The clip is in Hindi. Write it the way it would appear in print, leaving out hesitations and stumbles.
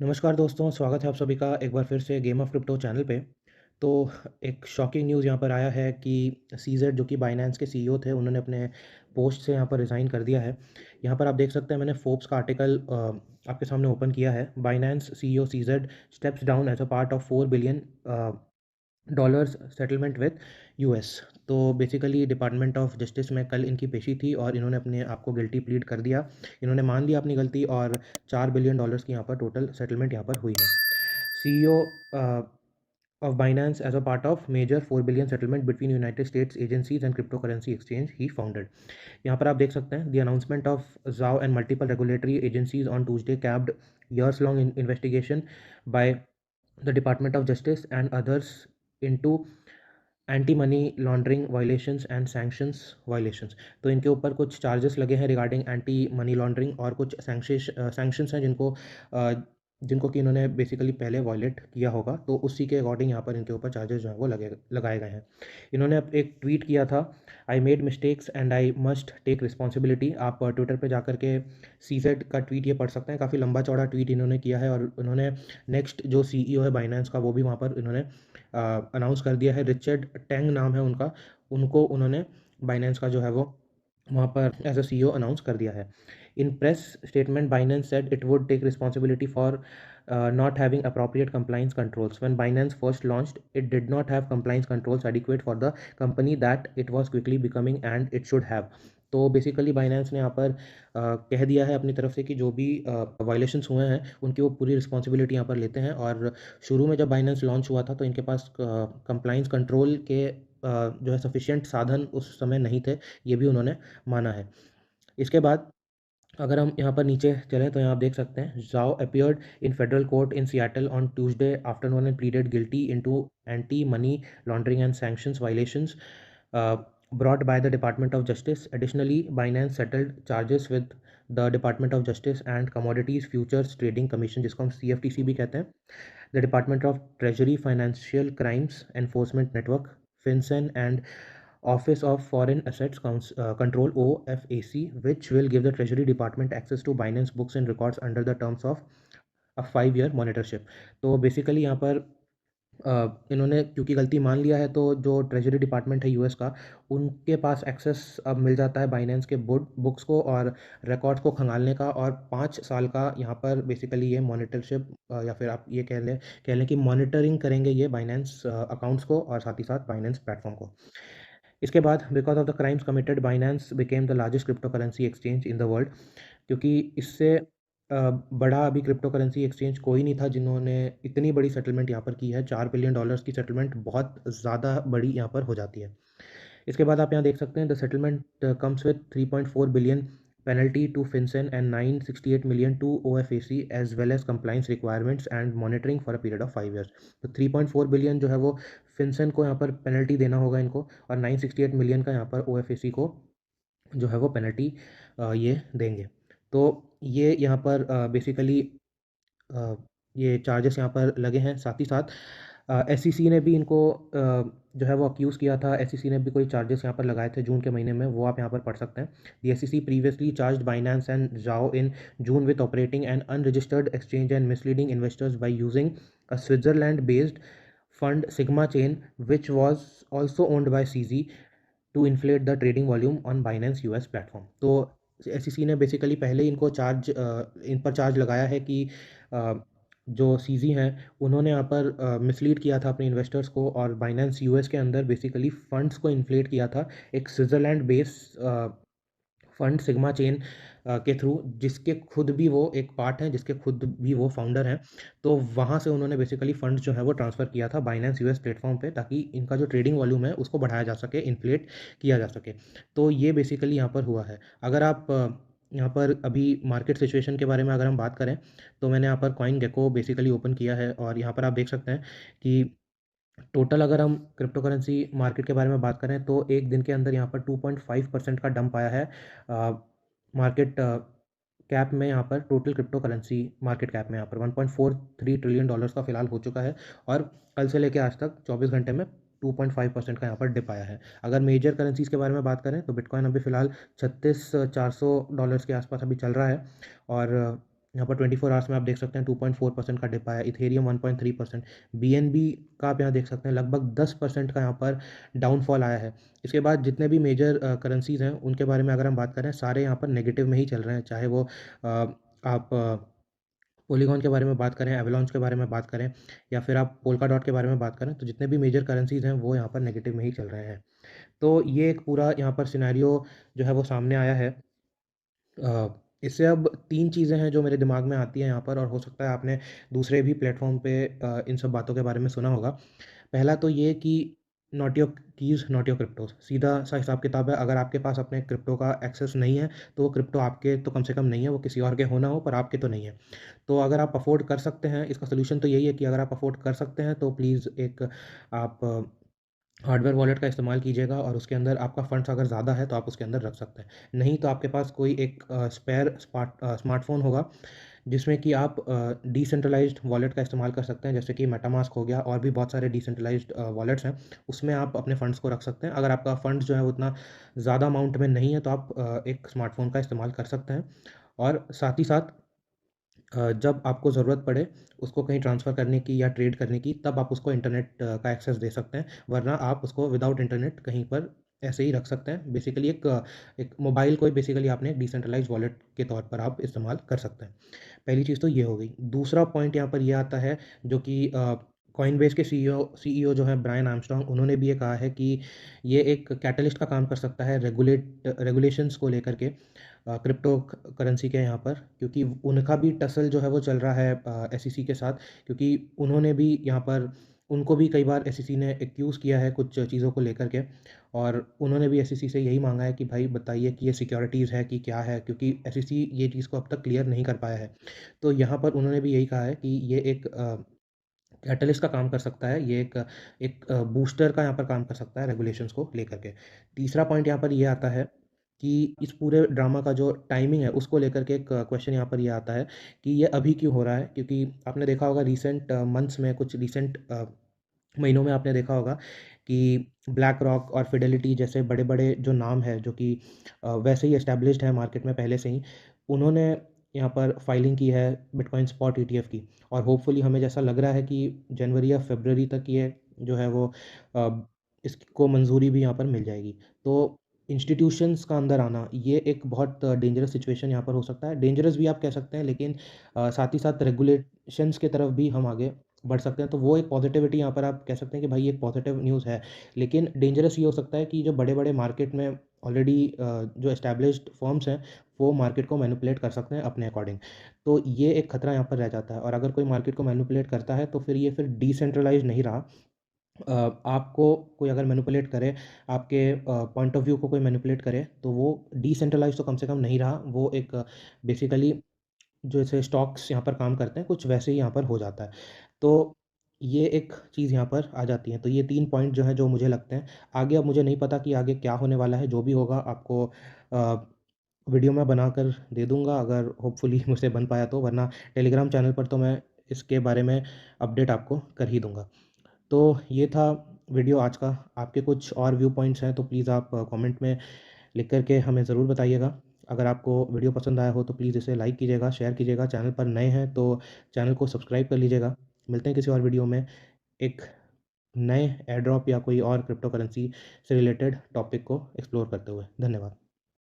नमस्कार दोस्तों, स्वागत है आप सभी का एक बार फिर से गेम ऑफ क्रिप्टो चैनल पे। तो एक शॉकिंग न्यूज़ यहाँ पर आया है कि सीज़ेड जो कि बाइनेंस के सीईओ थे, उन्होंने अपने पोस्ट से यहाँ पर रिज़ाइन कर दिया है। यहाँ पर आप देख सकते हैं, मैंने फोर्ब्स का आर्टिकल आपके सामने ओपन किया है। Binance CEO CZ steps down as a part of 4 billion dollars settlement with US. तो बेसिकली डिपार्टमेंट ऑफ जस्टिस में कल इनकी पेशी थी और इन्होंने अपने आप को गिल्टी प्लीड कर दिया। इन्होंने मान लिया अपनी गलती और 4 बिलियन डॉलर्स की यहाँ पर टोटल सेटलमेंट यहाँ पर हुई है। CEO of Binance as a part of major 4 billion settlement between United States agencies and cryptocurrency exchange he founded। यहाँ पर आप देख सकते हैं, the announcement of ZAO and multiple regulatory agencies on Tuesday capped years long investigation by the Department of Justice and others into anti money laundering violations and sanctions violations. तो इनके ऊपर कुछ चार्जेस लगे हैं रिगार्डिंग एंटी मनी लॉन्ड्रिंग और कुछ सैंक्शंस हैं जिनको कि इन्होंने बेसिकली पहले वायलेट किया होगा। तो उसी के अकॉर्डिंग यहाँ पर इनके ऊपर चार्जेस जो हैं वो लगाए गए हैं। इन्होंने एक ट्वीट किया था, I made mistakes and I must take responsibility. आप ट्विटर पर जाकर के सीजेड का ट्वीट ये पढ़ सकते हैं। काफ़ी लंबा चौड़ा ट्वीट इन्होंने किया है और उन्होंने नेक्स्ट जो सीईओ है बाइनेंस का, वो भी वहाँ पर इन्होंने अनाउंस कर दिया है। रिचर्ड टेंग नाम है उनका, उनको उन्होंने बाइनेंस का जो है वो वहाँ पर एज अ सीईओ अनाउंस कर दिया है। In press statement Binance said it would take responsibility for not having appropriate compliance controls. When Binance first launched, it did not have compliance controls adequate for the company that it was quickly becoming and it should have. तो बेसिकली बाइनेंस ने यहाँ पर कह दिया है अपनी तरफ से कि जो भी वायलेशंस हुए हैं उनकी वो पूरी रिस्पॉन्सिबिलिटी यहाँ पर लेते हैं। और शुरू में जब बाइनेंस लॉन्च हुआ था तो इनके पास कंप्लाइंस कंट्रोल के जो है सफिशिएंट साधन उस समय नहीं थे, ये भी उन्होंने माना है। इसके बाद अगर हम यहाँ पर नीचे चलें तो यहाँ आप देख सकते हैं, Zhao appeared in federal court in Seattle on Tuesday afternoon and pleaded guilty into anti money laundering and sanctions violations brought by the Department of Justice. Additionally, Binance settled charges with the Department of Justice and Commodities Futures Trading Commission, जिसको हम CFTC भी कहते हैं, the Department of Treasury Financial Crimes Enforcement Network, FinCEN, and Office of Foreign Assets Control OFAC, which will give the Treasury Department access to Binance books and records under the terms of a 5-year monitorship। तो बेसिकली यहाँ पर इन्होंने क्योंकि गलती मान लिया है, तो जो ट्रेजरी डिपार्टमेंट है यूएस का, उनके पास एक्सेस अब मिल जाता है बाइनेंस के बुक्स को और रिकॉर्ड्स को खंगालने का, और 5 साल का यहाँ पर बेसिकली ये मॉनिटरशिप या फिर आप ये कह लें कि मॉनिटरिंग करेंगे ये बाइनेंस अकाउंट्स को और साथ ही साथ बाइनेंस प्लेटफॉर्म को। इसके बाद because of the crimes committed Binance became the largest crypto currency exchange in the world. क्योंकि इससे बड़ा अभी क्रिप्टो करेंसी एक्सचेंज कोई नहीं था जिन्होंने इतनी बड़ी सेटलमेंट यहाँ पर की है। 4 बिलियन डॉलर्स की सेटलमेंट बहुत ज़्यादा बड़ी यहाँ पर हो जाती है। इसके बाद आप यहाँ देख सकते हैं, the settlement comes with 3.4 billion penalty to FinCEN and 968 million to OFAC as well as compliance requirements and monitoring for a period of 5 years। तो 3.4 बिलियन जो है वो फिनसेन को यहाँ पर पेनल्टी देना होगा इनको, और 968 मिलियन का यहाँ पर OFAC को जो है वो पेनल्टी ये देंगे। तो ये यहाँ पर बेसिकली ये चार्जेस यहाँ पर लगे हैं। साथ ही साथ SEC ने भी इनको जो है वो अक्यूज़ किया था। SEC ने भी कोई चार्जेस यहाँ पर लगाए थे जून के महीने में, वो आप यहाँ पर पढ़ सकते हैं। The SEC previously charged Binance and Zhao in June with operating an unregistered exchange and misleading investors by using a Switzerland based fund Sigma Chain which was also owned by CZ to inflate the trading volume on Binance US platform. तो SEC ने बेसिकली पहले ही इनको इन पर चार्ज लगाया है कि जो सीजी हैं उन्होंने यहाँ पर मिसलीड किया था अपने इन्वेस्टर्स को, और बाइनेंस यूएस के अंदर बेसिकली फंड्स को इन्फ्लेट किया था एक Switzerland base fund Sigma chain के थ्रू, जिसके खुद भी वो एक पार्ट हैं, जिसके खुद भी वो फाउंडर हैं। तो वहाँ से उन्होंने बेसिकली फंड्स जो है वो ट्रांसफ़र किया था बाइनेंस यूएस प्लेटफॉर्म पे, ताकि इनका जो ट्रेडिंग वॉल्यूम है उसको बढ़ाया जा सके, इन्फ्लेट किया जा सके। तो ये बेसिकली यहाँ पर हुआ है। अगर आप यहाँ पर अभी मार्केट सिचुएशन के बारे में अगर हम बात करें, तो मैंने यहाँ पर कॉइन गेको बेसिकली ओपन किया है और यहाँ पर आप देख सकते हैं कि टोटल अगर हम क्रिप्टो करेंसी मार्केट के बारे में बात करें तो एक दिन के अंदर यहाँ पर 2.5% का डंप आया है मार्केट कैप में। यहाँ पर total crypto currency market cap में यहाँ पर 1.43 ट्रिलियन डॉलर्स का फिलहाल हो चुका है, और कल से लेकर आज तक 24 घंटे में 2.5% का यहाँ पर डिप आया है। अगर मेजर करेंसीज़ के बारे में बात करें तो बिटकॉइन अभी फ़िलहाल $36,400 के आसपास अभी चल रहा है, और यहाँ पर 24 आवर्स में आप देख सकते हैं 2.4% का डिप आया, इथेरियम 1.3%, बीएनबी का आप यहाँ देख सकते हैं लगभग 10% का यहाँ पर डाउनफॉल आया है। इसके बाद जितने भी मेजर करेंसीज़ हैं उनके बारे में अगर हम बात करें, सारे यहाँ पर नेगेटिव में ही चल रहे हैं, चाहे वो आप पॉलीगॉन के बारे में बात करें, एवलांच के बारे में बात करें, या फिर आप पोल्का डॉट के बारे में बात करें, तो जितने भी मेजर करेंसीज़ हैं वो यहाँ पर नेगेटिव में ही चल रहे हैं। तो ये एक पूरा यहाँ पर सिनेरियो जो है वो सामने आया है। इससे अब 3 चीज़ें हैं जो मेरे दिमाग में आती हैं यहाँ पर, और हो सकता है आपने दूसरे भी प्लेटफ़ॉर्म पे इन सब बातों के बारे में सुना होगा। पहला तो ये कि not your keys not your cryptos, सीधा-सा हिसाब-किताब है। अगर आपके पास अपने क्रिप्टो का एक्सेस नहीं है, तो वो क्रिप्टो आपके तो कम से कम नहीं है, वो किसी और के हो ना हो, पर आपके तो नहीं है। तो अगर आप अफ़ोर्ड कर सकते हैं, इसका सॉल्यूशन तो यही है कि अगर आप अफ़ोर्ड कर सकते हैं, तो प्लीज़ एक आप हार्डवेयर वॉलेट का इस्तेमाल कीजिएगा, और उसके अंदर आपका फंड्स अगर ज़्यादा है तो आप उसके अंदर रख सकते हैं। नहीं तो आपके पास कोई एक स्पेयर स्मार्टफ़ोन होगा जिसमें कि आप डिसेंट्रलाइज़्ड वॉलेट का इस्तेमाल कर सकते हैं, जैसे कि मेटामास्क हो गया, और भी बहुत सारे डिसेंट्रलाइज़्ड वॉलेट्स हैं। उसमें आप अपने फंड्स को रख सकते हैं। अगर आपका फंड्स जो है वो उतना ज़्यादा अमाउंट में नहीं है, तो आप एक स्मार्टफ़ोन का इस्तेमाल कर सकते हैं। और साथ ही साथ जब आपको ज़रूरत पड़े उसको कहीं ट्रांसफ़र करने की या ट्रेड करने की, तब आप उसको इंटरनेट का एक्सेस दे सकते हैं, वरना आप उसको विदाउट इंटरनेट कहीं पर ऐसे ही रख सकते हैं। बेसिकली एक मोबाइल को ही बेसिकली आपने एक डिसेंट्रलाइज़्ड वॉलेट के तौर पर आप इस्तेमाल कर सकते हैं। पहली चीज़ तो ये हो गई। दूसरा पॉइंट यहाँ पर ये आता है, जो कि कॉइनबेस के सीईओ जो हैं ब्रायन आर्मस्ट्रांग, उन्होंने भी ये कहा है कि ये एक कैटलिस्ट का काम कर सकता है रेगुलेशंस को लेकर के क्रिप्टो करेंसी के यहाँ पर, क्योंकि उनका भी टसल जो है वो चल रहा है एसईसी के साथ, क्योंकि उन्होंने भी यहाँ पर उनको भी कई बार एसईसी ने एक्यूज़ किया है कुछ चीज़ों को लेकर के, और उन्होंने भी एसईसी से यही मांगा है कि भाई बताइए कि ये सिक्योरिटीज़ है कि क्या है, क्योंकि एसईसी ये चीज़ को अब तक क्लियर नहीं कर पाया है। तो यहाँ पर उन्होंने भी यही कहा है कि ये एक कैटलिस्ट का काम कर सकता है, ये एक एक बूस्टर का यहाँ पर काम कर सकता है रेगुलेशंस को लेकर के। तीसरा पॉइंट यहाँ पर ये आता है कि इस पूरे ड्रामा का जो टाइमिंग है उसको लेकर के एक क्वेश्चन यहाँ पर ये आता है कि ये अभी क्यों हो रहा है? क्योंकि आपने देखा होगा रिसेंट मंथ्स में, कुछ रिसेंट महीनों में आपने देखा होगा कि ब्लैक रॉक और फिडेलिटी जैसे बड़े-बड़े जो नाम हैं, जो कि वैसे ही एस्टेब्लिश्ड है मार्केट में पहले से ही, उन्होंने यहाँ पर फाइलिंग की है बिटकॉइन स्पॉट ईटीएफ की, और होपफुली हमें जैसा लग रहा है कि जनवरी या फरवरी तक ये जो है वो अ, इसको मंजूरी भी यहाँ पर मिल जाएगी। तो इंस्टीट्यूशंस का अंदर आना, ये एक बहुत डेंजरस सिचुएशन यहाँ पर हो सकता है। डेंजरस भी आप कह सकते हैं, लेकिन साथ ही साथ रेगुलेशंस की तरफ भी हम आगे बढ़ सकते हैं। तो वो एक पॉजिटिविटी यहाँ पर आप कह सकते हैं कि भाई ये एक पॉजिटिव न्यूज़ है। लेकिन डेंजरस ये हो सकता है कि जो बड़े-बड़े मार्केट में ऑलरेडी जो एस्टेब्लिश्ड फर्म्स हैं, वो मार्केट को मैनिपुलेट कर सकते हैं अपने अकॉर्डिंग। तो ये एक खतरा यहाँ पर रह जाता है, और अगर कोई मार्केट को मैनिपुलेट करता है तो फिर ये फिर डिसेंट्रलाइज़्ड नहीं रहा। आपको कोई अगर मैनिपुलेट करे, आपके पॉइंट ऑफ व्यू को कोई मैनिपुलेट करे, तो वो डिसेंट्रलाइज़्ड तो कम से कम नहीं रहा। वो एक बेसिकली जैसे स्टॉक्स यहाँ पर काम करते हैं, कुछ वैसे ही यहाँ पर हो जाता है। तो ये एक चीज़ यहाँ पर आ जाती है। तो ये 3 पॉइंट जो हैं, जो मुझे लगते हैं। आगे अब मुझे नहीं पता कि आगे क्या होने वाला है, जो भी होगा आपको वीडियो मैं बनाकर दे दूँगा, अगर होपफुली मुझसे बन पाया तो, वरना टेलीग्राम चैनल पर तो मैं इसके बारे में अपडेट आपको कर ही दूँगा। तो ये था वीडियो आज का। आपके कुछ और व्यू पॉइंट्स हैं तो प्लीज़ आप कमेंट में लिख कर के हमें ज़रूर बताइएगा। अगर आपको वीडियो पसंद आया हो तो प्लीज़ इसे लाइक कीजिएगा, शेयर कीजिएगा। चैनल पर नए हैं तो चैनल को सब्सक्राइब कर लीजिएगा। मिलते हैं किसी और वीडियो में एक नए एयर ड्रॉप या कोई और क्रिप्टो करेंसी से रिलेटेड टॉपिक को एक्सप्लोर करते हुए। धन्यवाद।